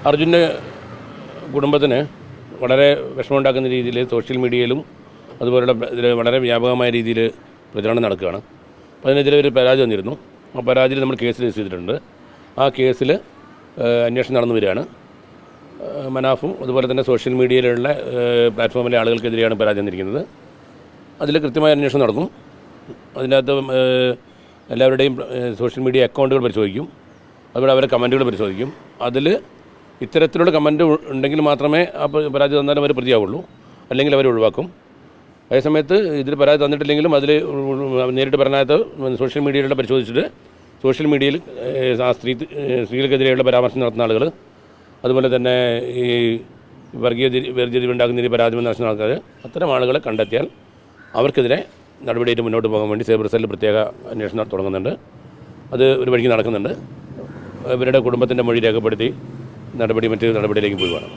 അർജുൻ്റെ കുടുംബത്തിന് വളരെ വിഷമമുണ്ടാക്കുന്ന രീതിയിൽ സോഷ്യൽ മീഡിയയിലും അതുപോലുള്ള ഇതിൽ വളരെ വ്യാപകമായ രീതിയിൽ പ്രചരണം നടക്കുകയാണ്. അപ്പോൾ അതിനെതിരെ ഒരു പരാതി വന്നിരുന്നു. ആ പരാതിയിൽ നമ്മൾ കേസ് രജിസ്റ്റർ ചെയ്തിട്ടുണ്ട്. ആ കേസിൽ അന്വേഷണം നടന്നു വരികയാണ്. മനാഫും അതുപോലെ തന്നെ സോഷ്യൽ മീഡിയയിലുള്ള പ്ലാറ്റ്ഫോമിലെ ആളുകൾക്കെതിരെയാണ് പരാതി വന്നിരിക്കുന്നത്. അതിൽ കൃത്യമായ അന്വേഷണം നടക്കും. അതിനകത്ത് എല്ലാവരുടെയും സോഷ്യൽ മീഡിയ അക്കൗണ്ടുകൾ പരിശോധിക്കും. അതുപോലെ അവരുടെ കമൻറ്റുകൾ പരിശോധിക്കും. അതിൽ ഇത്തരത്തിലുള്ള കമൻറ്റ് ഉണ്ടെങ്കിൽ മാത്രമേ ആ പരാതി തന്നാലും അവർ പ്രതിയാവുള്ളൂ, അല്ലെങ്കിൽ അവർ ഒഴിവാക്കും. അതേസമയത്ത് ഇതിൽ പരാതി തന്നിട്ടില്ലെങ്കിലും അതിൽ നേരിട്ട് പറഞ്ഞാൽ സോഷ്യൽ മീഡിയയിലൂടെ പരിശോധിച്ചിട്ട് സോഷ്യൽ മീഡിയയിൽ ആ സ്ത്രീകൾക്കെതിരെയുള്ള പരാമർശം നടത്തുന്ന ആളുകൾ, അതുപോലെ തന്നെ ഈ വേർതിരിവുണ്ടാക്കുന്ന രീതി പരാതി നടത്തുന്ന ആൾക്കാർ, അത്തരം ആളുകളെ കണ്ടെത്തിയാൽ അവർക്കെതിരെ നടപടിയായിട്ട് മുന്നോട്ട് പോകാൻ വേണ്ടി സൈബർ സെല്ല് പ്രത്യേക അന്വേഷണം തുടങ്ങുന്നുണ്ട്. അത് ഒരു വഴിക്ക് നടക്കുന്നുണ്ട്. ഇവരുടെ കുടുംബത്തിൻ്റെ മൊഴി രേഖപ്പെടുത്തി മറ്റു നടപടിയിലേക്ക് പോയി വേണം.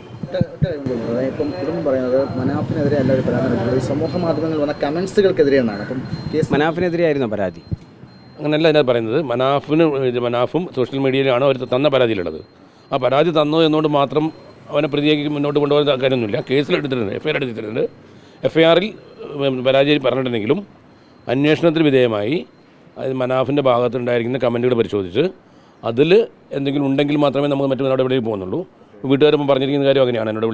ഇപ്പം കുടുംബം പറയുന്നത് മനാഫിനെതിരെ എല്ലാവരും പരാതി സമൂഹ മാധ്യമങ്ങളിൽ വന്ന കമൻസുകൾക്കെതിരെയാണ്. അപ്പം മനാഫിനെതിരെയായിരുന്നു പരാതി. അങ്ങനെയല്ല അതിനകത്ത് പറയുന്നത്. മനാഫും സോഷ്യൽ മീഡിയയിലാണ് അവർ തന്ന പരാതിയിലുള്ളത്. ആ പരാതി തന്നു എന്നുകൊണ്ട് മാത്രം അവനെ പ്രതിയാക്കി മുന്നോട്ട് കൊണ്ടുപോകുന്ന കാര്യമൊന്നുമില്ല. കേസിലെടുത്തിട്ടുണ്ട്, എഫ്ഐആർ എടുത്തിട്ടുണ്ട്. എഫ്ഐആറിൽ പരാതി പറഞ്ഞിട്ടുണ്ടെങ്കിലും അന്വേഷണത്തിന് വിധേയമായി മനാഫിൻ്റെ ഭാഗത്തുണ്ടായിരിക്കുന്ന കമൻറ്റുകൾ പരിശോധിച്ച് അതിൽ എന്തെങ്കിലും ഉണ്ടെങ്കിൽ മാത്രമേ നമുക്ക് മറ്റു നടപടിയിൽ പോകുന്നുള്ളൂ. വീട്ടുകാരൊപ്പം പറഞ്ഞിരിക്കുന്ന കാര്യം അങ്ങനെയാണ്. എന്നോട്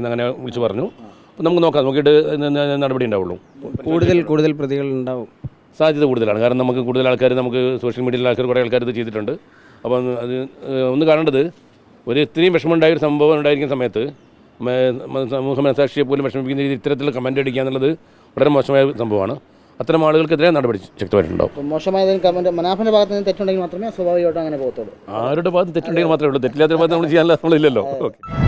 അങ്ങനെ വിളിച്ച് പറഞ്ഞു. അപ്പോൾ നമുക്ക് നോക്കാം, നോക്കിയിട്ട് നടപടി ഉണ്ടാവുള്ളൂ. കൂടുതൽ പ്രതികൾ ഉണ്ടാവും സാധ്യത കൂടുതലാണ്. കാരണം നമുക്ക് കൂടുതൽ ആൾക്കാർ, നമുക്ക് സോഷ്യൽ മീഡിയയിലെ ആൾക്കാർ കുറേ ആൾക്കാർ ഇത് ചെയ്തിട്ടുണ്ട്. അപ്പം അത് ഒന്ന് കാണേണ്ടത്, ഒരു ഇത്രയും വിഷമമുണ്ടായൊരു സംഭവം ഉണ്ടായിരിക്കുന്ന സമയത്ത് സമൂഹ മനസാക്ഷിയെ പോലും വിഷമിപ്പിക്കുന്ന രീതിയിൽ ഇത്തരത്തിലുള്ള കമൻ്റ് അടിക്കുക എന്നുള്ളത് വളരെ മോശമായ സംഭവമാണ്. അത്തരം ആളുകൾക്കെതിരെ നടപടി ശക്തമായിട്ടുണ്ടാവും. മോശമായതിന് കമൻറ്റ് മനാഫിൻ്റെ ഭാഗത്ത് നിന്ന് തെറ്റുണ്ടെങ്കിൽ മാത്രമേ സ്വാഭാവികമായിട്ടും അങ്ങനെ പോകത്തുള്ളൂ. ആരുടെ ഭാഗത്ത് തെറ്റുണ്ടെങ്കിൽ മാത്രമേ ഉള്ളൂ. തെറ്റില്ലാത്ത ഭാഗത്ത് നമ്മൾ ചെയ്യാനുള്ള നമ്മളില്ലല്ലോ. ഓക്കെ.